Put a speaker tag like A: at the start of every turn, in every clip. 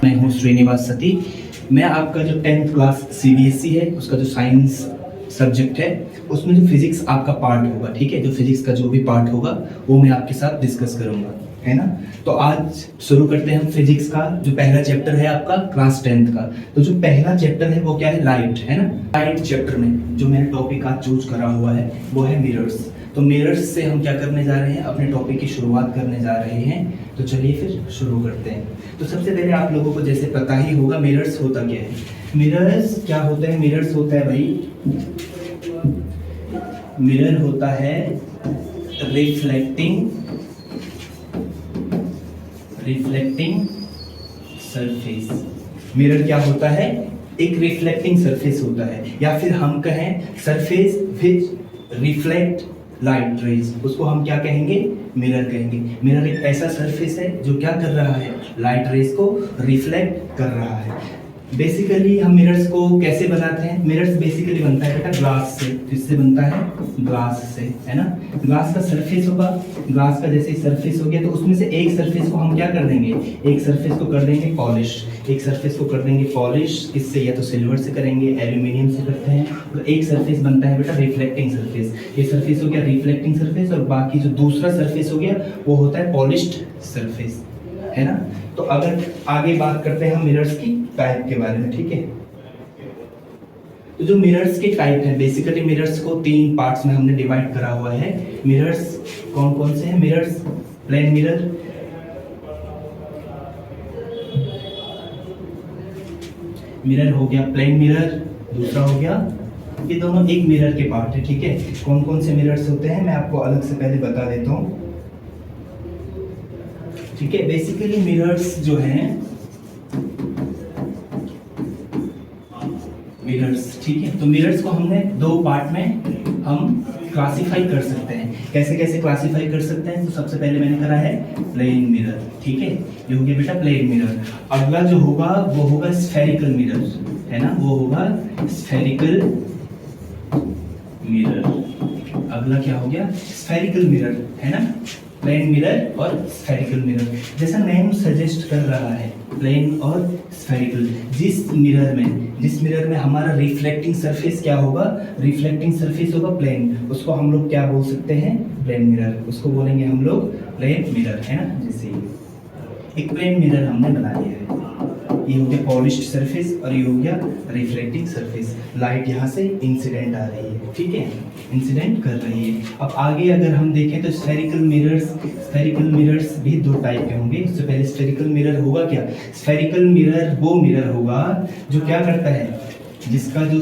A: मैं हूँ श्रीनिवास सती। मैं आपका जो 10th क्लास सीबीएसई है उसका जो साइंस सब्जेक्ट है उसमें जो फिजिक्स आपका पार्ट होगा, ठीक है, जो फिजिक्स का जो भी पार्ट होगा वो मैं आपके साथ डिस्कस करूंगा, है ना। तो आज शुरू करते हैं हम फिजिक्स का जो पहला चैप्टर है आपका क्लास 10th का। तो जो पहला चैप्टर है वो क्या है, लाइट, है ना। लाइट चैप्टर में जो मैंने टॉपिक आज चूज करा हुआ है वो है मिरर्स। तो मिरर्स से हम क्या करने जा रहे हैं, अपने टॉपिक की शुरुआत करने जा रहे हैं। तो चलिए फिर शुरू करते हैं। तो सबसे पहले आप लोगों को जैसे पता ही होगा मिरर्स होता क्या है। मिरर्स क्या होता है, मिरर्स होता है भाई, मिरर होता है रिफ्लेक्टिंग सरफेस। मिरर क्या होता है, एक रिफ्लेक्टिंग सरफेस होता है, या फिर हम कहें surface which reflect light rays, उसको हम क्या कहेंगे, मिरर कहेंगे। मिरर एक ऐसा सरफेस है जो क्या कर रहा है, लाइट रेज को रिफ्लेक्ट कर रहा है। बेसिकली हम मिरर्स को कैसे बनाते हैं, मिरर्स बेसिकली बनता है बेटा ग्लास से। किससे बनता है, ग्लास से, है ना। ग्लास का सरफेस होगा, ग्लास का जैसे सरफेस हो गया तो उसमें से एक सरफेस को हम क्या कर देंगे, एक सरफेस को कर देंगे पॉलिश, एक सरफेस को कर देंगे पॉलिश। किससे, या तो सिल्वर से करेंगे, एल्यूमिनियम से करते हैं। तो एक सरफेस बनता है बेटा रिफ्लेक्टिंग सरफेस। ये सरफेस हो गया रिफ्लेक्टिंग सरफेस, और बाकी जो दूसरा सरफेस हो गया वो होता है पॉलिश्ड सरफेस, है ना। तो अगर आगे बात करते हैं हम मिरर्स की टाइप के बारे में, ठीक है। तो जो मिरर्स के टाइप है, बेसिकली मिरर्स को 3 पार्ट्स में हमने डिवाइड करा हुआ है। मिरर्स कौन कौन से हैं, मिरर्स प्लेन मिरर, मिरर हो गया प्लेन मिरर, दूसरा हो गया, ये दोनों एक मिरर के पार्ट है, ठीक है। कौन कौन से मिरर्स होते हैं मैं आपको अलग से पहले बता देता हूँ, ठीक है। बेसिकली मिरर्स जो हैं, मिरर्स, ठीक है। तो मिरर्स को हमने 2 पार्ट में हम क्लासिफाई कर सकते हैं। कैसे कैसे क्लासिफाई कर सकते हैं, तो सबसे पहले मैंने करा है प्लेन मिरर, ठीक है, ये हो गया बेटा प्लेन मिरर। अगला जो होगा वो होगा स्फेरिकल मिरर, है ना, वो होगा स्फेरिकल मिरर। अगला क्या हो गया, स्फेरिकल मिरर, है ना। प्लेन मिरर और स्फेरिकल मिरर, जैसा नेम सजेस्ट कर रहा है, प्लेन और स्फेरिकल। जिस मिरर में हमारा रिफ्लेक्टिंग सरफेस क्या होगा, रिफ्लेक्टिंग सरफेस होगा प्लेन, उसको हम लोग क्या बोल सकते हैं, प्लेन मिरर, उसको बोलेंगे हम लोग प्लेन मिरर, है ना। जैसे एक प्लेन मिरर हमने बना लिया है, ये हो गया पॉलिश्ड सरफेस और ये हो गया रिफ्लेक्टिंग सरफेस। लाइट यहाँ से इंसिडेंट आ रही है, ठीक है, इंसिडेंट कर रही है। अब आगे अगर हम देखें तो स्फेरिकल मिरर्स भी 2 टाइप के होंगे। उससे पहले स्फेरिकल मिरर होगा क्या, स्फेरिकल मिरर वो मिरर होगा जो क्या करता है, जिसका जो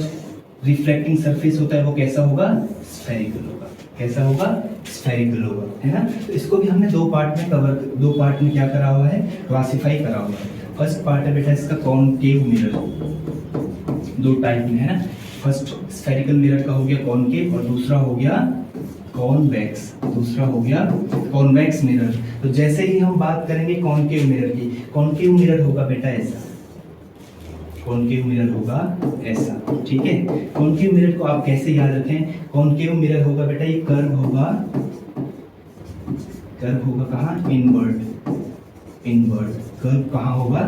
A: रिफ्लेक्टिंग सरफेस होता है वो कैसा होगा, स्फेरिकल होगा। कैसा होगा, स्फेरिकल होगा, है ना। तो इसको भी हमने 2 पार्ट में क्या करा हुआ है, क्लासिफाई करा हुआ है। फर्स्ट पार्ट है बेटा इसका कॉनकेव मिरर, 2 टाइप में, है ना। फर्स्ट स्फेरिकल मिरर का हो गया कॉनकेव और दूसरा हो गया कॉन्वेक्स मिरर। तो जैसे ही हम बात करेंगे कॉनकेव मिरर की, कॉनकेव मिरर होगा बेटा ऐसा, कॉनकेव मिरर होगा ऐसा, ठीक है। कॉनकेव मिरर को आप कैसे याद रखें, कॉनकेव मिरर होगा बेटा ये कर्व होगा कहाँ, इनवर्ड कर्व कहाँ होगा,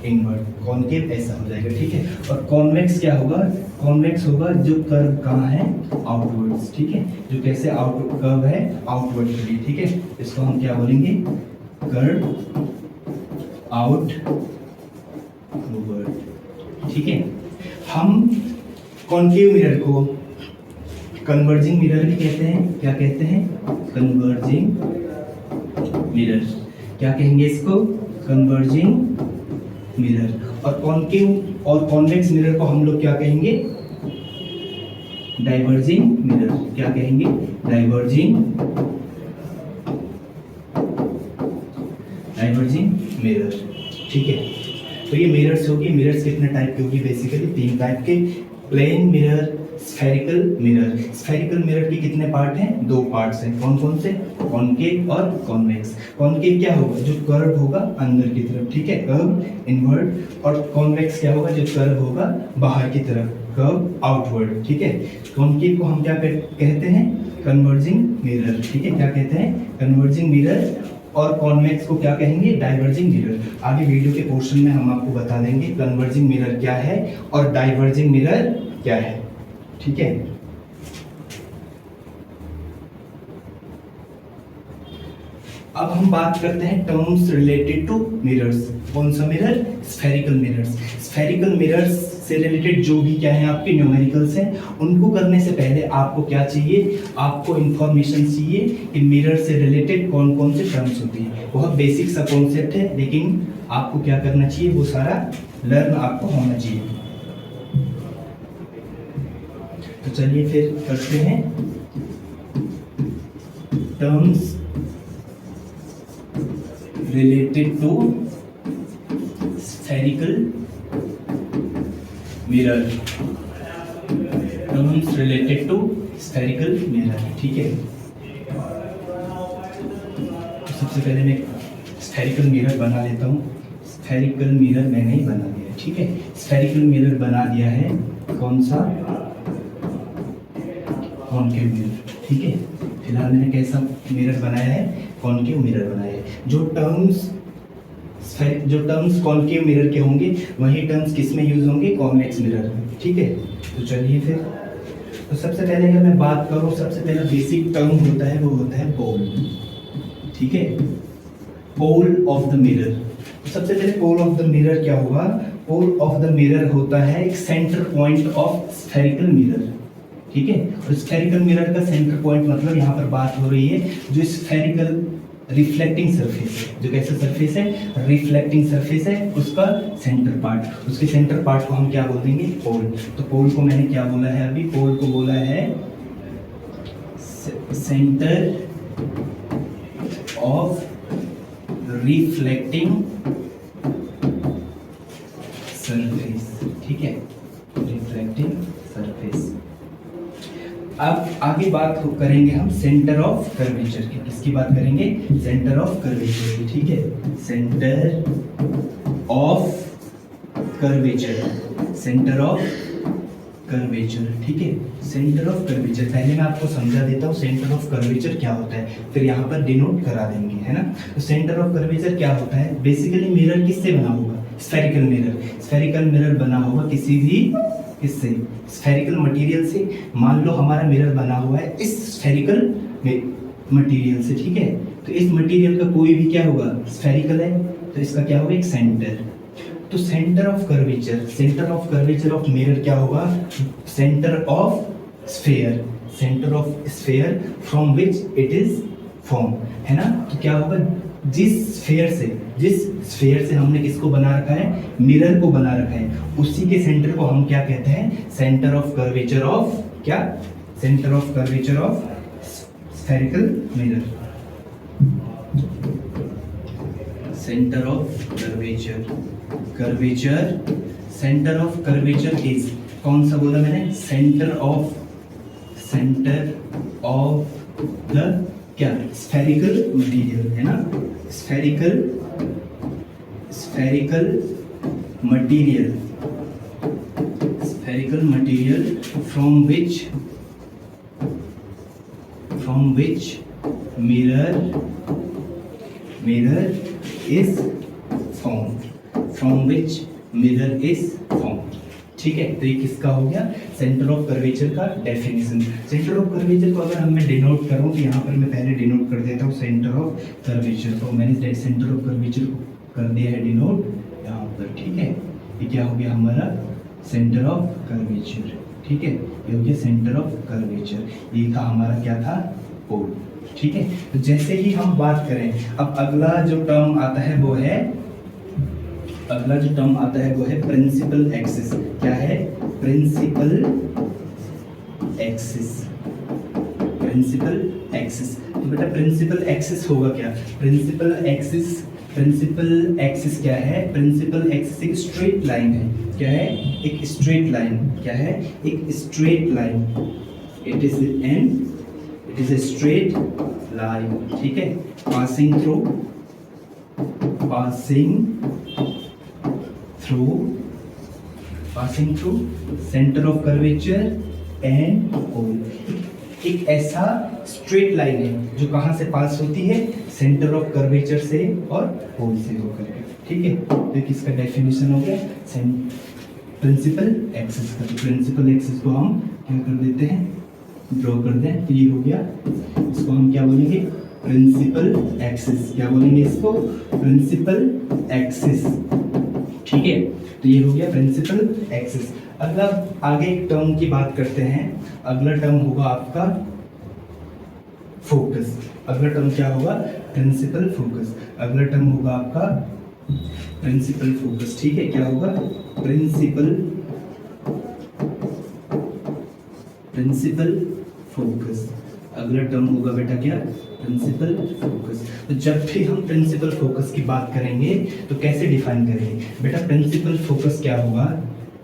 A: इनवर्ड। कॉनकेव ऐसा हो जाएगा, ठीक है। और कॉन्वेक्स क्या होगा, कॉन्वेक्स होगा जो कर्व कहाँ है, आउटवर्ड्स, ठीक है, जो कैसे कर्व है आउटवर्ड के लिए, ठीक है। इसको हम क्या बोलेंगे, कर्व आउटवर्ड, ठीक है। हम कॉनकेव मिरर को कन्वर्जिंग मिरर भी कहते हैं। क्या कहते हैं, कन्वर्जिंग मिरर, क्या कहेंगे इसको, कन्वर्जिंग मिरर। और कॉनकेव और कॉन्वेक्स मिरर को हम लोग क्या कहेंगे, डाइवर्जिंग मिरर। क्या कहेंगे, डाइवर्जिंग मिरर, ठीक है। तो ये मिरर्स होगी, मिरर्स कितने टाइप की होगी, बेसिकली 3 टाइप के, plane mirror, spherical mirror. Spherical mirror के कितने पार्ट हैं, 2 पार्ट्स हैं। कौन कौन से, कॉनकेव और कॉन्वेक्स। कॉनकेव क्या होगा, जो कर्व होगा अंदर की तरफ, ठीक है, कर्व इनवर्ड। और कॉन्वेक्स क्या होगा, जो कर्व होगा बाहर की तरफ, कर्व आउटवर्ड, ठीक है। कॉनकेव को हम क्या कहते हैं, कन्वर्जिंग मिरर, ठीक है। क्या कहते हैं, कन्वर्जिंग मिरर। और कॉन्वेक्स को क्या कहेंगे, डाइवर्जिंग मिरर। आगे वीडियो के पोर्शन में हम आपको बता देंगे कन्वर्जिंग मिरर क्या है और डाइवर्जिंग मिरर क्या है, ठीक है। अब हम बात करते हैं टर्म्स रिलेटेड टू मिरर्स। कौन सा mirror, spherical mirrors. Spherical mirrors से रिलेटेड जो भी क्या है आपके न्यूमेरिकल्स हैं, उनको करने से पहले आपको क्या चाहिए, आपको इंफॉर्मेशन चाहिए कि मिरर से रिलेटेड कौन कौन से टर्म्स होती हैं। बहुत बेसिक सा कॉन्सेप्ट है, लेकिन आपको क्या करना चाहिए, वो सारा लर्न आपको होना चाहिए। तो चलिए फिर करते हैं terms related to spherical mirror, terms related to spherical mirror, ठीक है। सबसे पहले मैं spherical mirror बना लेता हूँ। spherical mirror मैंने ही बना दिया, ठीक है। spherical mirror बना दिया है, कौन सा, कॉनकेव मिरर, ठीक है। फिलहाल मैंने कैसा मिरर बनाया है, कॉनकेव मिरर बनाया है। जो टर्म्स कॉनकेव मिरर के होंगे वही टर्म्स किस में यूज होंगे, कॉन्वेक्स मिरर में, ठीक है। तो चलिए फिर, तो सबसे पहले अगर मैं बात करूं, सबसे पहला बेसिक टर्म होता है वो होता है पोल, ठीक है। Pole of the mirror. तो सबसे पहले पोल ऑफ द मिरर क्या होगा, पोल ऑफ द मिरर होता है एक centre point of spherical mirror, ठीक है। और स्फेरिकल मिरर का सेंटर पॉइंट मतलब यहाँ पर बात हो रही है जो स्फेरिकल रिफ्लेक्टिंग सरफेस है, जो कैसा सरफेस है, रिफ्लेक्टिंग सरफेस है, उसका सेंटर पार्ट, उसके सेंटर पार्ट को हम क्या बोल देंगे, पोल। तो पोल को मैंने क्या बोला है अभी, पोल को बोला है सेंटर ऑफ रिफ्लेक्टिंग सरफेस, ठीक है, रिफ्लेक्टिंग सरफेस। अब आगे बात करेंगे हम सेंटर ऑफ कर्वेचर की। किसकी बात करेंगे, सेंटर ऑफ कर्वेचर की, ठीक है। Centre of curvature, centre of curvature, ठीक है। सेंटर ऑफ कर्वेचर पहले मैं आपको समझा देता हूँ सेंटर ऑफ कर्वेचर क्या होता है, फिर यहाँ पर डिनोट करा देंगे, है ना। तो सेंटर ऑफ कर्वेचर क्या होता है, बेसिकली मिरर किससे बना होगा, स्फेरिकल मिरर। स्फेरिकल मिरर बना होगा किसी भी, किससे, स्फेरिकल मटेरियल से। मान लो हमारा मिरर बना हुआ है इस स्फेरिकल मटेरियल से, ठीक है। तो इस मटेरियल का कोई भी क्या होगा, स्फेरिकल है, तो इसका क्या होगा, एक सेंटर। तो centre of curvature, centre of curvature of mirror क्या होगा, centre of sphere, centre of sphere from which it is form, है ना। तो क्या होगा, जिस स्फेयर से हमने किसको बना रखा है, मिरर को बना रखा है, उसी के सेंटर को हम क्या कहते हैं, सेंटर ऑफ कर्वेचर ऑफ क्या, centre of curvature of spherical mirror, centre of curvature, curvature, centre of curvature is, कौन सा बोला मैंने, सेंटर ऑफ द क्या, स्फेरिकल मटेरियल, है ना, spherical material, spherical material from which mirror is formed, from which mirror is formed, ठीक है। तो ये किसका हो गया, सेंटर ऑफ कर्वेचर का डेफिनेशन। सेंटर ऑफ कर्वेचर को अगर मैं डिनोट करूं तो यहाँ पर मैं पहले डिनोट कर देता हूँ सेंटर ऑफ कर्वेचर को। मैंने सेंटर ऑफ कर्वेचर को कर दिया है डिनोट यहाँ पर, ठीक है। ये क्या हो गया हमारा सेंटर ऑफ कर्वेचर, ठीक है। ये हो गया सेंटर ऑफ कर्वेचर, ये था हमारा क्या था, पोल, ठीक है। तो जैसे ही हम बात करें, अब अगला जो टर्म आता है वो है, अगला जो टर्म आता है वो है प्रिंसिपल एक्सिस। क्या है, प्रिंसिपल एक्सिस, प्रिंसिपल एक्सिस। तो बेटा प्रिंसिपल एक्सिस होगा क्या, प्रिंसिपल एक्सिस, प्रिंसिपल एक्सिस क्या है, प्रिंसिपल एक्सिस एक स्ट्रेट लाइन है, क्या है, एक स्ट्रेट लाइन, क्या है, एक straight line, it is a straight line, ठीक है, passing through centre of curvature and pole. एक ऐसा स्ट्रेट लाइन है जो कहाँ से पास होती है, सेंटर ऑफ कर्वेचर से और होल से होकर के, ठीक है। तो किसका डेफिनेशन हो गया, प्रिंसिपल एक्सिस का। प्रिंसिपल एक्सिस को हम क्या कर देते हैं, ड्रॉ कर दें, तो ये हो गया। इसको हम क्या बोलेंगे, प्रिंसिपल एक्सिस। क्या बोलेंगे इसको, प्रिंसिपल एक्सिस, ठीक है। तो ये हो गया प्रिंसिपल एक्सिस। अगला आगे एक टर्म की बात करते हैं। अगला टर्म होगा आपका फोकस। अगला टर्म क्या होगा, प्रिंसिपल फोकस। अगला टर्म होगा आपका प्रिंसिपल फोकस, ठीक है। क्या होगा, प्रिंसिपल फोकस। अगला टर्म होगा बेटा क्या, प्रिंसिपल फोकस। तो जब भी हम प्रिंसिपल फोकस की बात करेंगे तो कैसे डिफाइन करेंगे बेटा, प्रिंसिपल फोकस क्या होगा,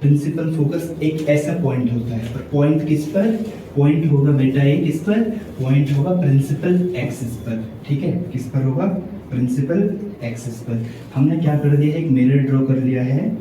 A: प्रिंसिपल फोकस एक ऐसा पॉइंट होता है, और पॉइंट किस पर, पॉइंट होगा बेटा ये किस पर, पॉइंट होगा प्रिंसिपल एक्सिस पर, ठीक है। किस पर होगा, प्रिंसिपल एक्सिस पर। हमने क्या कर दिया है, एक मिरर ड्रॉ कर लिया है,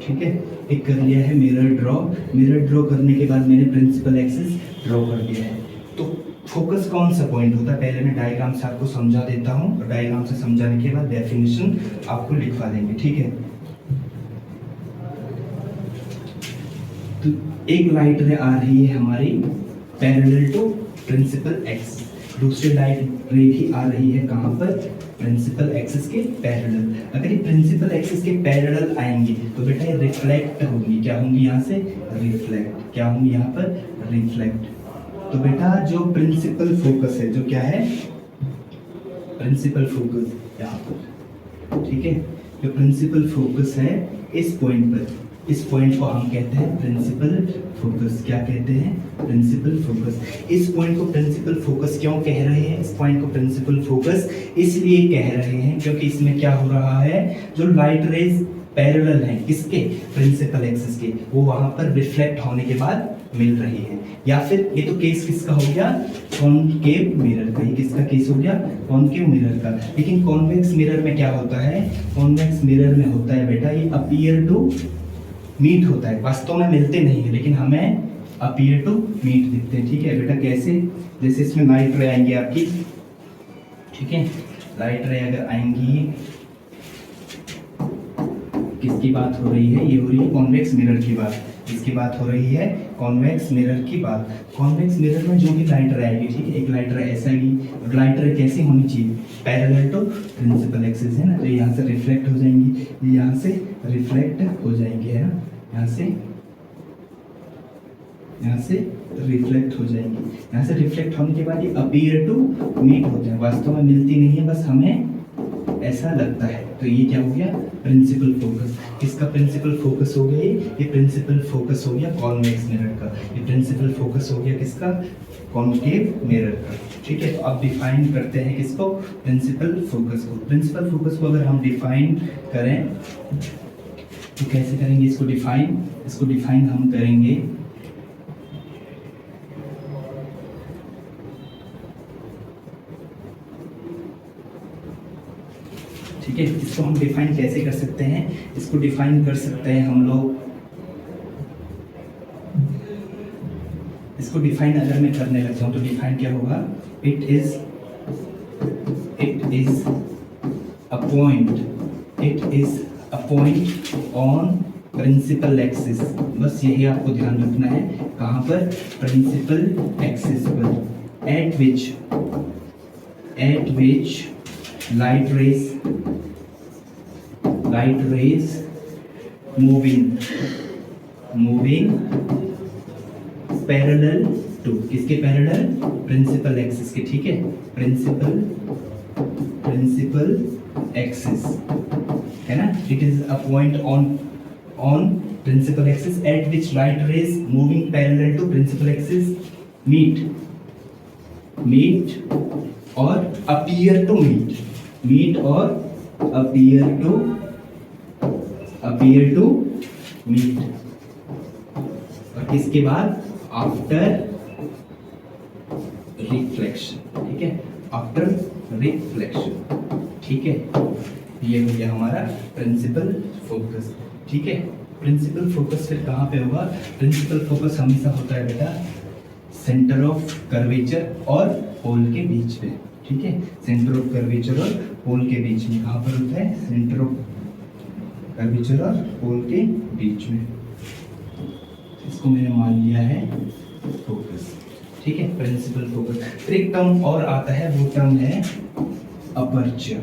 A: ठीक है। एक कर लिया है मिरर ड्रॉ। मिरर ड्रॉ करने के बाद मैंने प्रिंसिपल एक्सिस ड्रॉ कर दिया है। तो फोकस कौन सा पॉइंट होता है, पहले मैं डायग्राम से आपको समझा देता हूँ, और डायग्राम से समझाने के बाद डेफिनेशन आपको लिखवा देंगे, ठीक है। तो एक लाइट रे आ रही है हमारी पैरेलल टू प्रिंसिपल एक्सिस, दूसरी लाइट रे भी आ रही है कहाँ पर, प्रिंसिपल एक्सिस के पैरेलल। अगर ये प्रिंसिपल एक्सिस के पैरेलल आएंगे तो बेटा ये रिफ्लेक्ट होंगी, क्या होंगी यहाँ से, रिफ्लेक्ट। क्या होंगी यहाँ पर, रिफ्लेक्ट। तो बेटा जो प्रिंसिपल फोकस है, जो क्या है, प्रिंसिपल फोकस यहाँ पर, ठीक है। जो प्रिंसिपल फोकस है इस पॉइंट पर, इस पॉइंट को हम कहते हैं प्रिंसिपल फोकस। क्या कहते हैं, प्रिंसिपल फोकस। इस पॉइंट को प्रिंसिपल फोकस क्यों कह रहे हैं, इस पॉइंट को प्रिंसिपल फोकस इसलिए कह रहे हैं क्योंकि इसमें क्या हो रहा है, जो लाइट रेज पैरेलल हैं किसके, प्रिंसिपल एक्सिस के, वो वहां पर रिफ्लेक्ट होने के बाद मिल रही है। या फिर ये तो केस किसका हो गया, कॉनकेव मिरर का। ये किसका केस हो गया, कॉनकेव मिरर का। लेकिन कॉन्वेक्स मिरर में क्या होता है, कॉन्वेक्स मिरर में होता है बेटा ये अपीयर टू मीट होता है, वास्तव में मिलते नहीं है लेकिन हमें अपीयर टू मीट दिखते हैं, ठीक है बेटा। कैसे, जैसे इसमें लाइट रे आएंगी आपकी, ठीक है। लाइट रे अगर आएंगी, किसकी बात हो रही है, ये हो रही है कॉन्वेक्स मिरर की बात। इसकी बात हो रही है कॉन्वेक्स मिरर की बात। कॉन्वेक्स मिरर में जो भी लाइट रे आएगी, ठीक है, एक लाइट रे ऐसा ही, लाइट रे कैसी होनी चाहिए, पैरेलल टू प्रिंसिपल एक्सिस, है ना। तो यहाँ से रिफ्लेक्ट हो जाएंगी, ये यहाँ से रिफ्लेक्ट हो जाएंगे, है ना, यहाँ से रिफ्लेक्ट हो जाएंगी। यहाँ से रिफ्लेक्ट होने के बाद ये अपीयर टू मीट होते हैं, वास्तव में मिलती नहीं है, बस हमें ऐसा लगता है। तो ये क्या हो गया, प्रिंसिपल फोकस। किसका प्रिंसिपल फोकस हो गया, ये प्रिंसिपल फोकस हो गया कॉन्वेक्स मिरर का। ये प्रिंसिपल फोकस हो गया किसका, कॉनकेव मिरर का, ठीक है। तो अब डिफाइन करते हैं किसको, प्रिंसिपल फोकस को। प्रिंसिपल फोकस को अगर हम डिफाइन करें तो कैसे करेंगे इसको डिफाइन, इसको डिफाइन हम करेंगे ठीक है। इसको हम डिफाइन कैसे कर सकते हैं, इसको डिफाइन कर सकते हैं हम लोग, इसको डिफाइन अगर मैं करने लगता हूं तो डिफाइन क्या होगा, it is a point on principal axis. बस यही आपको ध्यान रखना है, कहां पर, प्रिंसिपल एक्सिस पर, at which light rays moving parallel to, किसके पैरेलल, प्रिंसिपल एक्सिस के, ठीक है। प्रिंसिपल एक्सिस है ना, it is a point on principal axis at which light rays moving parallel to principal axis meet or appear to meet or appear to meet, और इसके बाद आफ्टर रिफ्लेक्शन, ठीक है, आफ्टर रिफ्लेक्शन, ठीक है। ये हो गया हमारा प्रिंसिपल फोकस, ठीक है। प्रिंसिपल फोकस फिर कहाँ पे होगा? प्रिंसिपल फोकस हमेशा होता है बेटा सेंटर ऑफ कर्वेचर और पोल के बीच में, ठीक है। सेंटर ऑफ कर्वेचर और पोल के बीच में कहाँ पर होता है? सेंटर ऑफ कर्वेचर और पोल के बीच में। इसको मैंने मान लिया है फोकस, ठीक है, प्रिंसिपल फोकस। फिर एक टर्म और आता है, वो टर्म है अपर्चर,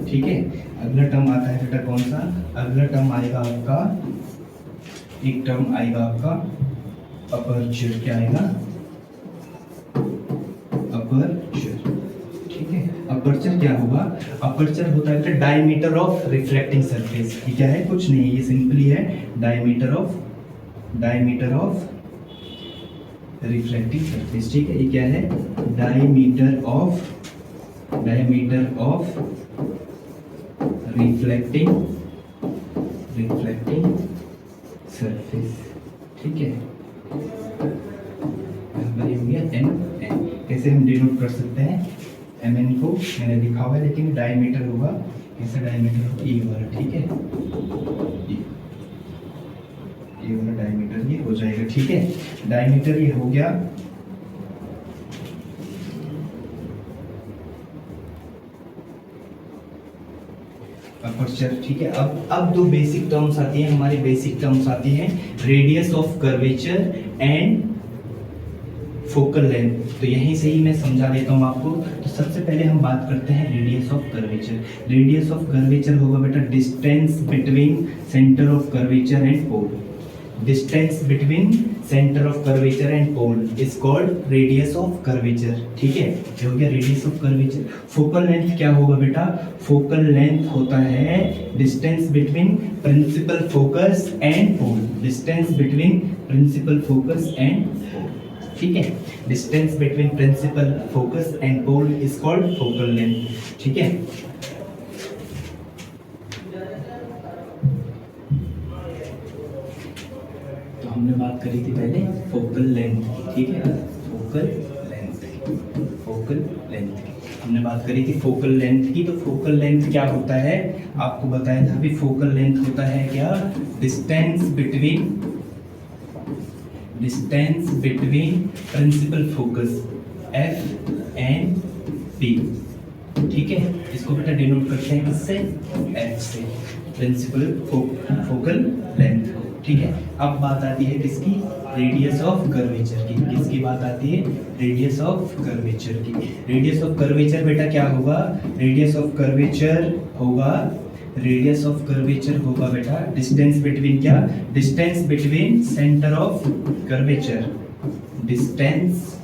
A: ठीक है। अगला टर्म आता है बेटा कौन सा? अगला टर्म आएगा आपका, एक टर्म आएगा आपका अपर्चर। क्या आएगा? अपर्चर, ठीक है। अपर्चर क्या होगा? अपर्चर होता है डायमीटर ऑफ रिफ्लेक्टिंग सरफेस। ये क्या है? कुछ नहीं है, ये सिंपली है डायमीटर ऑफ रिफ्लेक्टिंग सरफेस, ठीक है। ये क्या है? डायमीटर ऑफ रिफ्लेक्टिंग सरफेस, ठीक है। हो गया एम एन। कैसे हम डिनोट कर सकते हैं? एम एन को मैंने लिखा हुआ है, लेकिन डायमीटर होगा, कैसे डायमीटर होगा? ये वाला, ठीक है, ये वाला डायमीटर ये हो जाएगा, ठीक है। डायमीटर ये हो गया। अपर्चर, ठीक है। अब दो बेसिक टर्म्स आती हैं, हमारी बेसिक टर्म्स आती हैं radius of curvature and focal length. तो यहीं से ही मैं समझा देता हूँ आपको। तो सबसे पहले हम बात करते हैं radius of curvature. Radius of curvature होगा बेटा distance between centre of curvature and pole. Distance between centre of curvature and pole is called radius of curvature, ठीक है। ये हो गया radius of curvature. Focal length क्या होगा बेटा? फोकल लेंथ होता है distance between principal focus and pole. Distance between principal focus and pole, ठीक है। Distance between principal focus and pole is called focal length, ठीक है। तो हमने बात करी थी पहले फोकल लेंथ, ठीक है। फोकल लेंथ हमने बात करी थी फोकल लेंथ की। तो फोकल लेंथ क्या होता है? आपको बताया था अभी। फोकल लेंथ होता है क्या? Distance between principal focus F and P, ठीक है। इसको बेटा डिनोट करते हैं किससे? एफ से, प्रिंसिपल फोकल लेंथ, ठीक है। अब बात आती है किसकी? रेडियस ऑफ कर्वेचर की। किसकी बात आती है? रेडियस ऑफ कर्वेचर की। रेडियस ऑफ कर्वेचर बेटा क्या होगा? रेडियस ऑफ कर्वेचर होगा बेटा डिस्टेंस बिटवीन क्या? Distance between centre of curvature, distance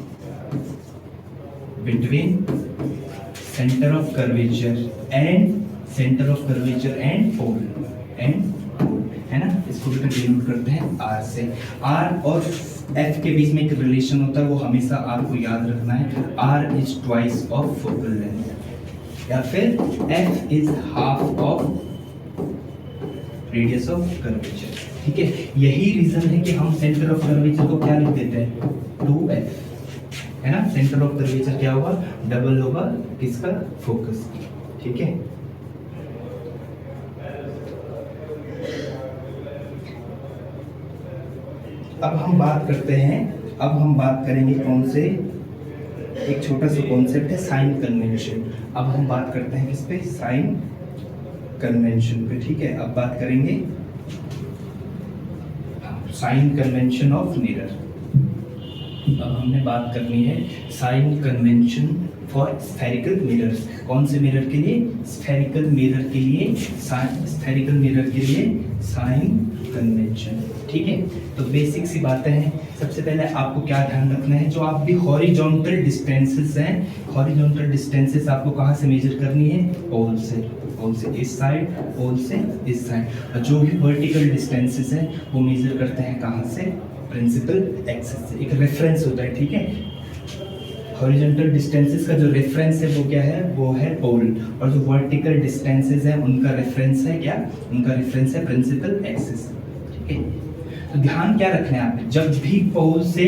A: between centre of curvature and pole, है ना। इसको बेटा डिनोट करते हैं आर से। आर और एफ के बीच में एक रिलेशन होता है, वो हमेशा आर को याद रखना है। R is twice of focal length, या फिर F is half of radius of curvature, ठीक है। यही रीजन है कि हम सेंटर ऑफ कर्वेचर को क्या लिख देते हैं? 2f, है ना। सेंटर ऑफ कर्वेचर क्या होगा? डबल होगा किसका? फोकस, ठीक है। अब हम बात करेंगे कौन से? एक छोटा सा कॉन्सेप्ट है साइन कन्वेंशन। अब हम बात करते हैं किस पे? साइन कन्वेंशन पे, ठीक है। अब बात करेंगे साइन कन्वेंशन ऑफ मिरर। अब हमने बात करनी है sign convention for spherical mirrors. कौन से मिरर के लिए? स्फेरिकल मिरर के लिए साइन कन्वेंशन, ठीक है। तो बेसिक सी बातें हैं। सबसे पहले आपको क्या ध्यान रखना है? जो आप भी हॉरिजॉन्टल डिस्टेंसेस हैं, हॉरिजॉन्टल डिस्टेंसेस आपको कहाँ से मेजर करनी है? पोल से इस साइड, पोल से इस साइड। और जो भी वर्टिकल डिस्टेंसेस हैं वो मेजर करते हैं कहाँ से? प्रिंसिपल एक्सिस से। एक रेफरेंस होता है, ठीक है। हॉरिजॉन्टल डिस्टेंसेस का जो रेफरेंस है वो क्या है? वो है पोल। और जो वर्टिकल डिस्टेंसेस हैं उनका रेफरेंस है क्या? उनका रेफरेंस है प्रिंसिपल एक्सिस, ठीक है। तो ध्यान क्या रखना है आप? जब भी पोल से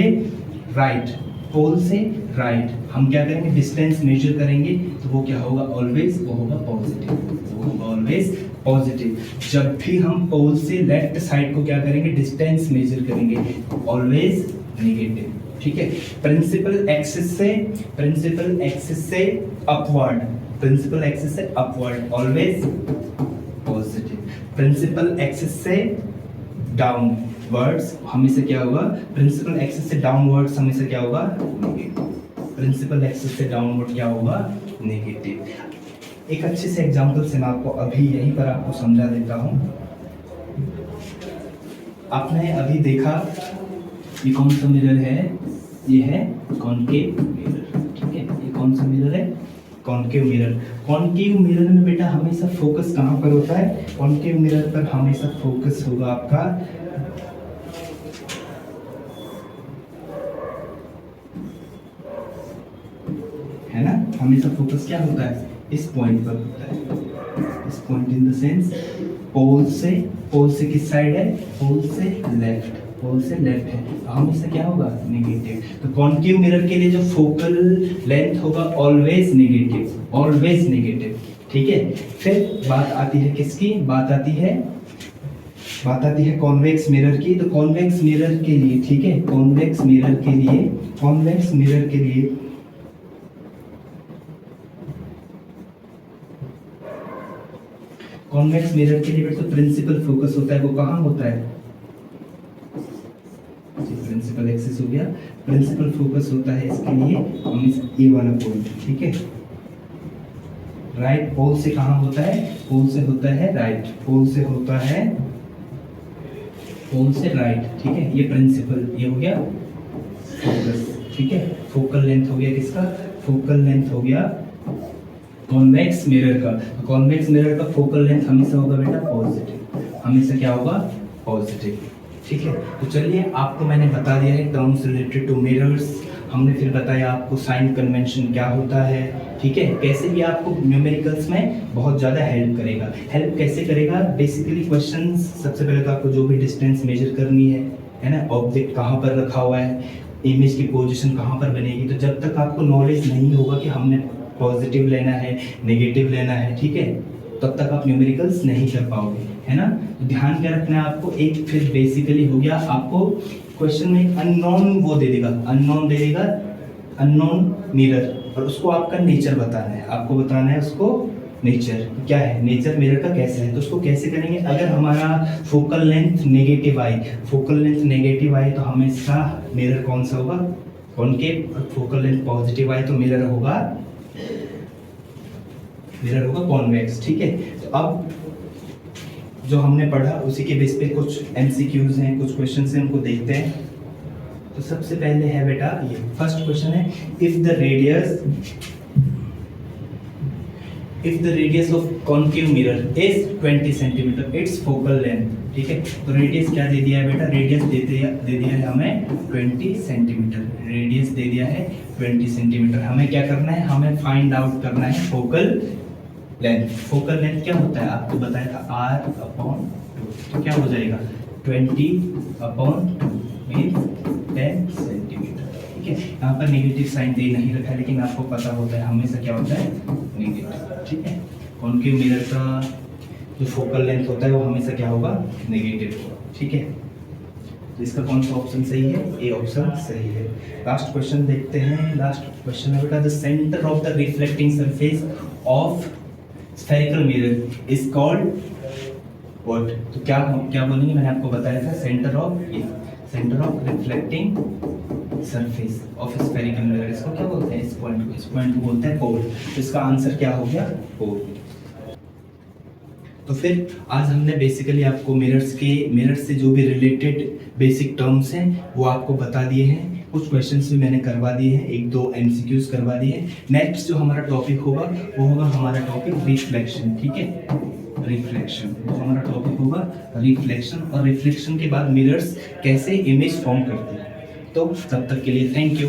A: राइट पोल से राइट हम क्या करेंगे, डिस्टेंस मेजर करेंगे, तो वो क्या होगा, ऑलवेज वो होगा पॉजिटिव, वो होगा ऑलवेज पॉजिटिव। जब भी हम पोल से लेफ्ट साइड को क्या करेंगे, डिस्टेंस मेजर करेंगे, ऑलवेज नेगेटिव, ठीक है। प्रिंसिपल एक्सिस से अपवर्ड, प्रिंसिपल एक्सिस से upward always positive, principal axis से डाउनवर्ड्स हमेशा क्या होगा, प्रिंसिपल एक्सिस से डाउनवर्ड्स हमेशा क्या होगा, नेगेटिव, प्रिंसिपल एक्सिस से डाउनवर्ड क्या होगा, नेगेटिव। एक अच्छे से एग्जांपल से मैं आपको अभी यहीं पर आपको समझा देता हूं। आपने अभी देखा ये कौन सा मिरर है, ये है कॉनकेव मिरर, ठीक है। ये कौन सा मिरर है, कॉनकेव मिरर। कॉनकेव मिरर में बेटा हमेशा फोकस कहां पर होता है, कॉनकेव मिरर पर हमेशा फोकस होगा आपका है ना, हमेशा फोकस क्या होता है, इस पॉइंट पर होता है, इस पॉइंट इन द सेंस पोल से किस साइड है, पोल से लेफ्ट है, तो हमेशा क्या होगा, नेगेटिव। तो कॉनकेव मिरर के लिए जो फोकल लेंथ होगा ऑलवेज नेगेटिव, ठीक है। फिर बात आती है किसकी, बात आती है कॉन्वेक्स मिरर की। तो कॉन्वेक्स मिरर के लिए, ठीक है, कॉन्वेक्स मिरर के लिए तो प्रिंसिपल फोकस होता है, वो कहाँ होता है, प्रिंसिपल एक्सिस हो गया, प्रिंसिपल फोकस होता है इसके लिए हमेशा ए वाला पॉइंट, ठीक है। राइट पोल से कहाँ होता है, पोल से होता है राइट, पोल से राइट, ठीक है। ये प्रिंसिपल, ये हो गया फोकस, ठीक है। फोकल लेंथ हो गया किसका, फोकल लेंथ हो गया कॉन्वेक्स मिरर का। तो कॉन्वेक्स मिरर का फोकल लेंथ हमेशा होगा बेटा पॉजिटिव, हमेशा क्या होगा, पॉजिटिव, ठीक है। तो चलिए आपको मैंने बता दिया है टर्म्स रिलेटेड टू मिरर्स, हमने फिर बताया आपको साइन कन्वेंशन क्या होता है, ठीक है। कैसे भी आपको न्यूमेरिकल्स में बहुत ज़्यादा हेल्प कैसे करेगा, बेसिकली क्वेश्चन सबसे पहले तो आपको जो भी डिस्टेंस मेजर करनी है ना, ऑब्जेक्ट कहाँ पर रखा हुआ है, इमेज की पोजीशन कहाँ पर बनेगी, तो जब तक आपको नॉलेज नहीं होगा कि हमने पॉजिटिव लेना है नेगेटिव लेना है, ठीक है, तब तक आप न्यूमेरिकल्स नहीं कर पाओगे, है ना। तो ध्यान क्या रखना है आपको, एक फिर बेसिकली हो गया, आपको क्वेश्चन में अननोन वो दे देगा, अननोन मिरर, और उसको आपका नेचर बताना है, आपको बताना है उसको नेचर क्या है, नेचर मिरर का कैसे है। तो उसको कैसे करेंगे, अगर हमारा फोकल लेंथ नेगेटिव आई तो हमेशा मिरर कौन सा होगा, कॉनकेव, और फोकल लेंथ पॉजिटिव आई तो मिरर होगा कॉन्वेक्स, ठीक है। तो अब जो हमने पढ़ा उसी के बेस पे कुछ एमसीक्यूज हैं, कुछ क्वेश्चंस हैं, उनको देखते हैं। तो सबसे पहले है बेटा ये फर्स्ट क्वेश्चन है, if the radius of concave mirror is 20 centimetre it's focal length, ठीक है। तो रेडियस क्या दे दिया है बेटा, रेडियस दे दिया है हमें 20 सेंटीमीटर, रेडियस दे दिया है 20 सेंटीमीटर। हमें क्या करना है, हमें फाइंड आउट करना है फोकल लेंथ क्या होता है, आपको बताया था r/2, तो क्या हो जाएगा 20/2 मीन्स 10 सेंटीमीटर, ठीक है। यहाँ पर नेगेटिव साइन दे नहीं रखा है, लेकिन आपको पता होता है हमेशा क्या होता है नेगेटिव, ठीक है। कॉनकेव मिरर का जो फोकल लेंथ होता है वो हमेशा क्या होगा, नेगेटिव होगा, ठीक है। तो इसका कौन सा ऑप्शन सही है, ए ऑप्शन सही है। लास्ट क्वेश्चन देखते हैं, लास्ट क्वेश्चन है बेटा, the centre of the reflecting surface of spherical mirror is called what. तो क्या बोलेंगे, मैंने आपको बताया था centre of reflecting surface of spherical mirror, इसको क्या बोलते हैं, इस पॉइंट को बोलते हैं पोल। तो इसका आंसर क्या हो गया, पोल। तो फिर आज हमने बेसिकली आपको मिरर्स से जो भी रिलेटेड बेसिक टर्म्स हैं वो आपको बता दिए हैं, कुछ क्वेश्चंस भी मैंने करवा दिए हैं, 1-2 एमसीक्यूज करवा दिए हैं। नेक्स्ट जो हमारा टॉपिक होगा वो होगा हमारा टॉपिक रिफ्लेक्शन, ठीक है, रिफ्लेक्शन, वो हमारा टॉपिक होगा रिफ्लेक्शन, और रिफ्लेक्शन के बाद मिरर्स कैसे इमेज फॉर्म करते हैं। तो तब तक के लिए थैंक यू।